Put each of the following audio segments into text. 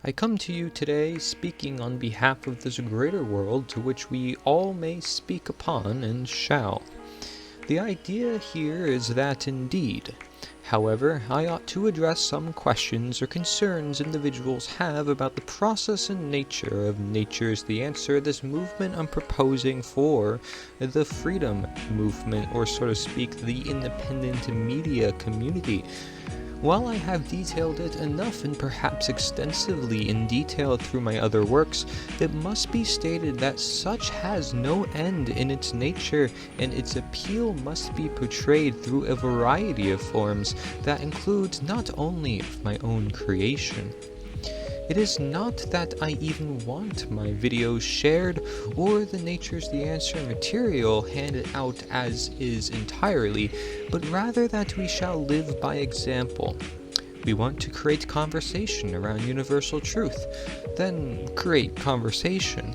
I come to you today speaking on behalf of this greater world to which we all may speak upon and shall. The idea here is that indeed. However, I ought to address some questions or concerns individuals have about the process and nature of Nature's the Answer, this movement I'm proposing for the freedom movement, or so to speak, the independent media community. While I have detailed it enough and perhaps extensively in detail through my other works, it must be stated that such has no end in its nature, and its appeal must be portrayed through a variety of forms that includes not only my own creation. It is not that I even want my videos shared or the Nature's the Answer material handed out as is entirely, but rather that we shall live by example. We want to create conversation around universal truth, then create conversation.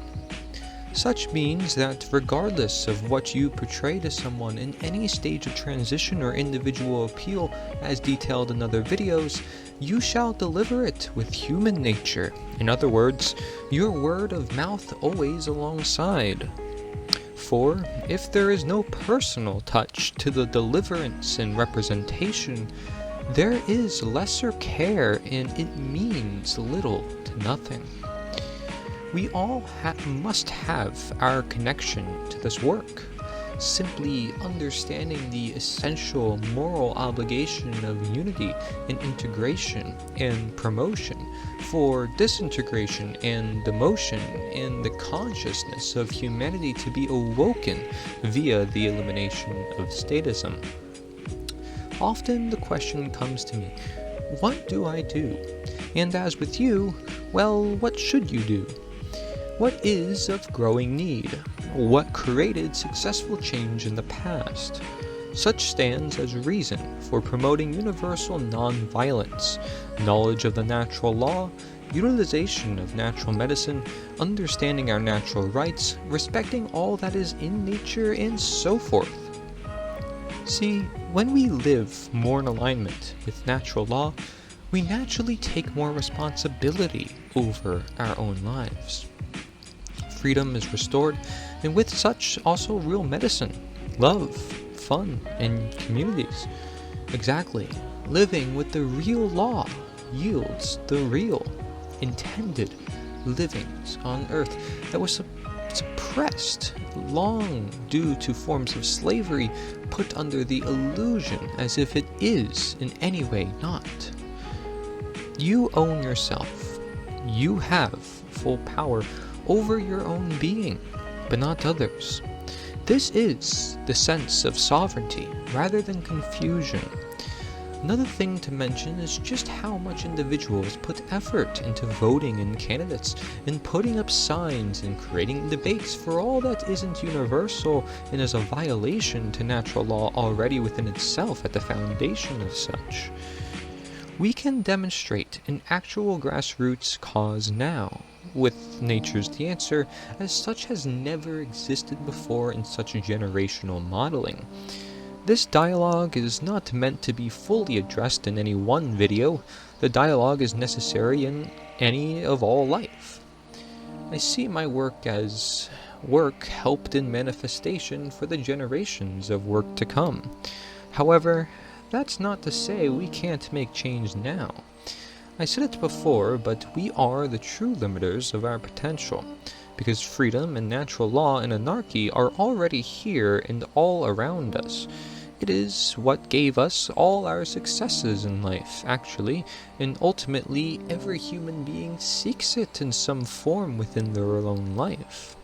Such means that regardless of what you portray to someone in any stage of transition or individual appeal as detailed in other videos, you shall deliver it with human nature. In other words, your word of mouth always alongside. For if there is no personal touch to the deliverance and representation, there is lesser care and it means little to nothing. We all must have our connection to this work. Simply understanding the essential moral obligation of unity and integration and promotion for disintegration and demotion and the consciousness of humanity to be awoken via the elimination of statism. Often the question comes to me, what do I do? And as with you, well, what should you do? What is of growing need? What created successful change in the past? Such stands as reason for promoting universal non-violence, knowledge of the natural law, utilization of natural medicine, understanding our natural rights, respecting all that is in nature, and so forth. See, when we live more in alignment with natural law, we naturally take more responsibility over our own lives. Freedom is restored, and with such also real medicine, love, fun, and communities. Exactly, living with the real law yields the real, intended livings on earth that was suppressed long due to forms of slavery put under the illusion as if it is in any way not. You own yourself. You have full power over your own being, but not others. This is the sense of sovereignty rather than confusion. Another thing to mention is just how much individuals put effort into voting in candidates and putting up signs and creating debates for all that isn't universal and is a violation to natural law already within itself at the foundation of such. We can demonstrate an actual grassroots cause now, with Nature's the Answer, as such has never existed before in such a generational modeling. This dialogue is not meant to be fully addressed in any one video. The dialogue is necessary in any of all life. I see my work as work helped in manifestation for the generations of work to come. However, that's not to say we can't make change now. I said it before, but we are the true limiters of our potential, because freedom and natural law and anarchy are already here and all around us. It is what gave us all our successes in life, actually, and ultimately every human being seeks it in some form within their own life.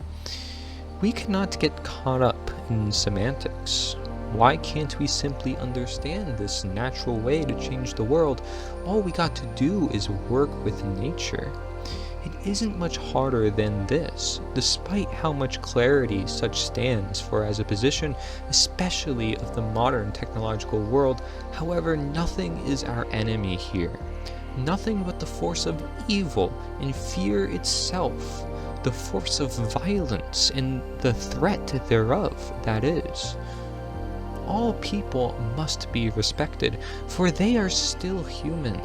We cannot get caught up in semantics. Why can't we simply understand this natural way to change the world? All we got to do is work with nature. It isn't much harder than this, despite how much clarity such stands for as a position, especially of the modern technological world. However, nothing is our enemy here. Nothing but the force of evil and fear itself, the force of violence and the threat thereof, that is. All people must be respected, for they are still human.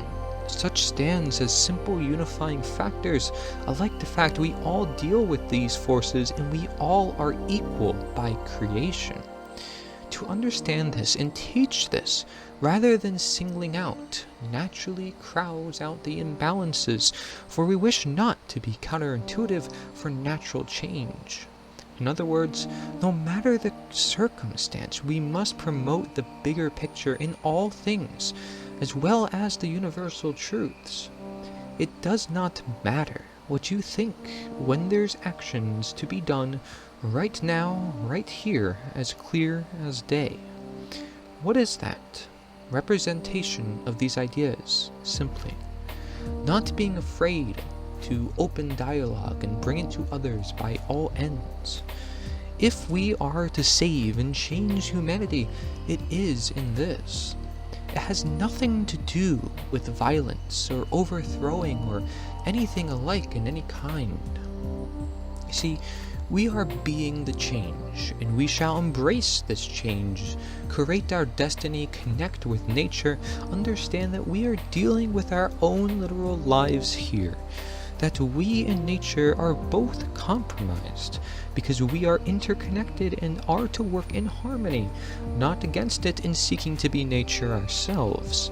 such stands as simple unifying factors, like the fact we all deal with these forces and we all are equal by creation. To understand this and teach this, rather than singling out, naturally crowds out the imbalances, for we wish not to be counterintuitive for natural change. In other words, no matter the circumstance, we must promote the bigger picture in all things, as well as the universal truths. It does not matter what you think when there's actions to be done right now, right here, as clear as day. What is that? Representation of these ideas, simply. Not being afraid to open dialogue and bring it to others by all ends. If we are to save and change humanity, it is in this. It has nothing to do with violence or overthrowing or anything alike in any kind. You see, we are being the change, and we shall embrace this change, create our destiny, connect with nature, understand that we are dealing with our own literal lives here, that we and nature are both compromised, because we are interconnected and are to work in harmony, not against it in seeking to be nature ourselves.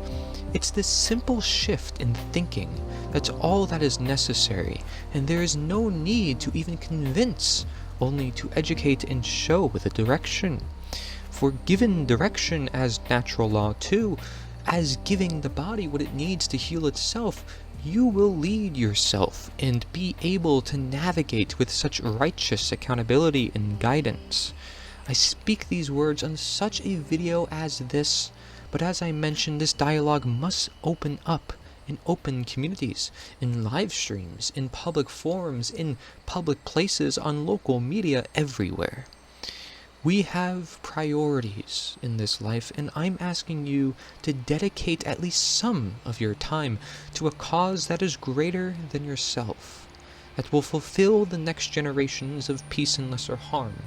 It's this simple shift in thinking that's all that is necessary, and there is no need to even convince, only to educate and show with a direction. For given direction as natural law too, as giving the body what it needs to heal itself, you will lead yourself and be able to navigate with such righteous accountability and guidance. I speak these words on such a video as this, but as I mentioned, this dialogue must open up in open communities, in live streams, in public forums, in public places, on local media, everywhere. We have priorities in this life, and I'm asking you to dedicate at least some of your time to a cause that is greater than yourself, that will fulfill the next generations of peace and lesser harm,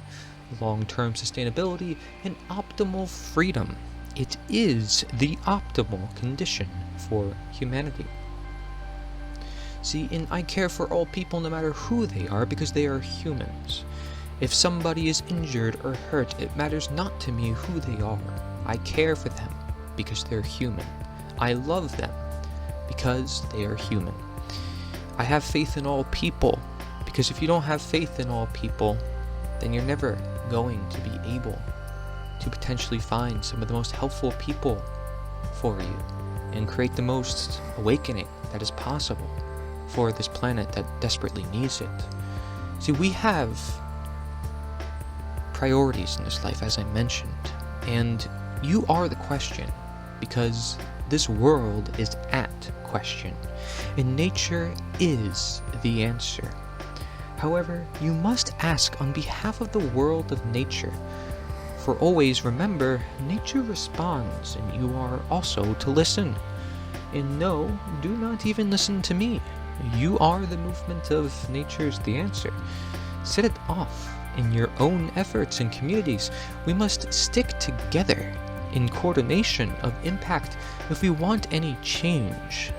long-term sustainability, and optimal freedom. It is the optimal condition for humanity. See, and I care for all people no matter who they are, because they are humans. If somebody is injured or hurt, it matters not to me who they are. I care for them because they're human. I love them because they are human. I have faith in all people, because if you don't have faith in all people, then you're never going to be able to potentially find some of the most helpful people for you and create the most awakening that is possible for this planet that desperately needs it. See, we have priorities in this life, as I mentioned, and you are the question, because this world is at question, and nature is the answer. However, you must ask on behalf of the world of nature, for always remember, nature responds, and you are also to listen. And no, do not even listen to me. You are the movement of nature's the answer. Set it off in your own efforts and communities. We must stick together in coordination of impact if we want any change.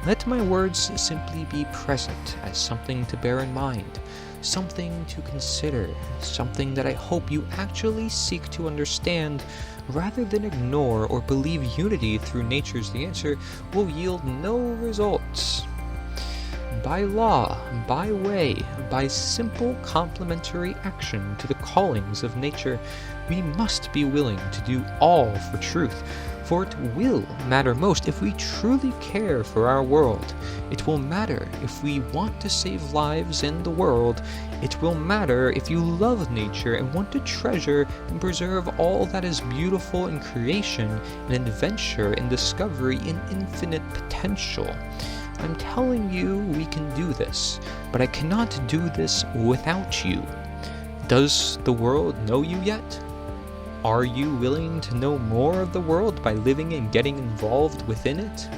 Let my words simply be present as something to bear in mind, something to consider, something that I hope you actually seek to understand rather than ignore or believe unity through nature's the answer will yield no results. By law, by way, by simple complementary action to the callings of nature, we must be willing to do all for truth, for it will matter most if we truly care for our world. It will matter if we want to save lives in the world. It will matter if you love nature and want to treasure and preserve all that is beautiful in creation and adventure and discovery in infinite potential. I'm telling you we can do this, but I cannot do this without you. Does the world know you yet? Are you willing to know more of the world by living and getting involved within it?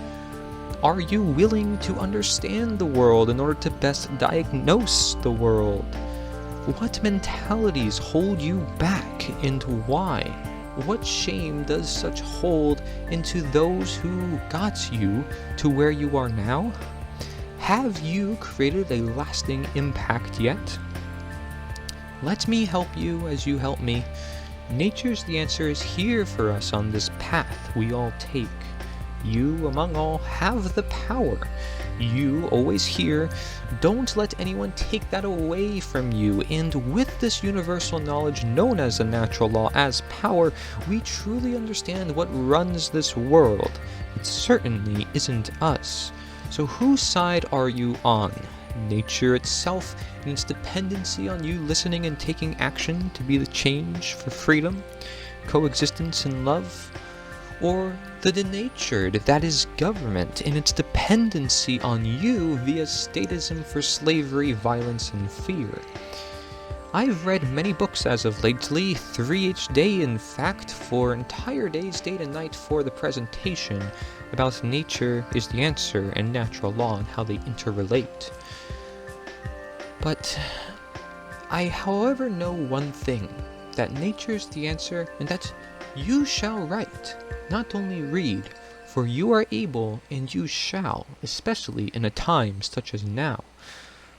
Are you willing to understand the world in order to best diagnose the world? What mentalities hold you back and why? what shame does such hold into those who got you to where you are now? Have you created a lasting impact yet? Let me help you as you help me. Nature's the Answer is here for us on this path we all take. You, among all, have the power. You, always here, don't let anyone take that away from you, and with this universal knowledge known as the natural law as power, we truly understand what runs this world. It certainly isn't us. So whose side are you on? Nature itself and its dependency on you listening and taking action to be the change for freedom, coexistence, and love? Or the denatured, that is government, and its dependency on you via statism for slavery, violence, and fear? I've read many books as of lately, 3 each day in fact, for entire days, day and night for the presentation, about Nature is the Answer and natural law and how they interrelate. But I, however, know one thing, that nature's the answer, and that you shall write, not only read, for you are able and you shall, especially in a time such as now.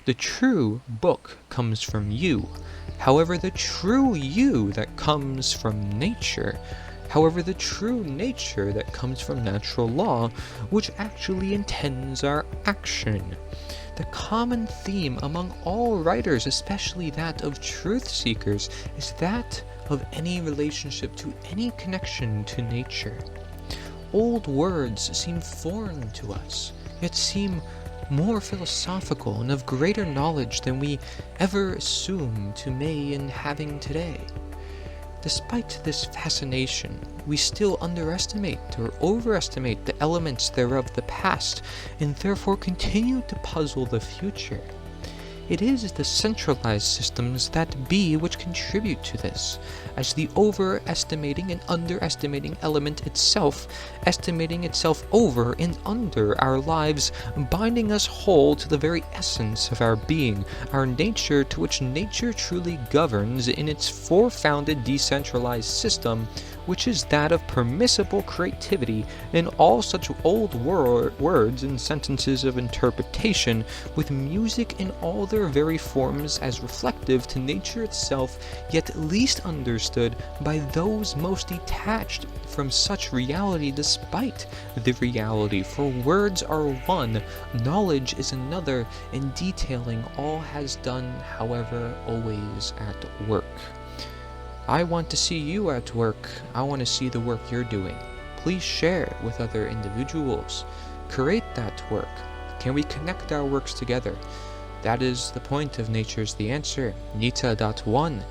The true book comes from you, however the true you that comes from nature, however the true nature that comes from natural law, which actually intends our action. The common theme among all writers, especially that of truth seekers, is that of any relationship to any connection to nature. Old words seem foreign to us, yet seem more philosophical and of greater knowledge than we ever assume to may in having today. Despite this fascination, we still underestimate or overestimate the elements thereof the past, and therefore continue to puzzle the future. It is the centralized systems that be which contribute to this, as the overestimating and underestimating element itself, estimating itself over and under our lives, binding us whole to the very essence of our being, our nature, to which nature truly governs in its forefounded decentralized system, which is that of permissible creativity in all such old words and sentences of interpretation, with music in all their very forms as reflective to nature itself, yet least understood by those most detached from such reality despite the reality. For words are one, knowledge is another, and detailing all has done, however, always at work. I want to see you at work. I want to see the work you're doing. Please share with other individuals. Create that work. Can we connect our works together? That is the point of Nature's the Answer. Nita.1.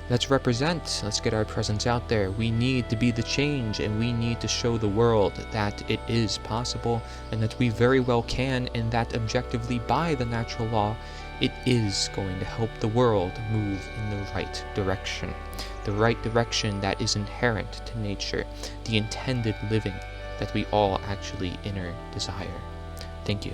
Let's represent. Let's get our presence out there. We need to be the change, and we need to show the world that it is possible, and that we very well can, and that objectively by the natural law, it is going to help the world move in the right direction. The right direction that is inherent to nature, the intended living that we all actually inner desire. Thank you.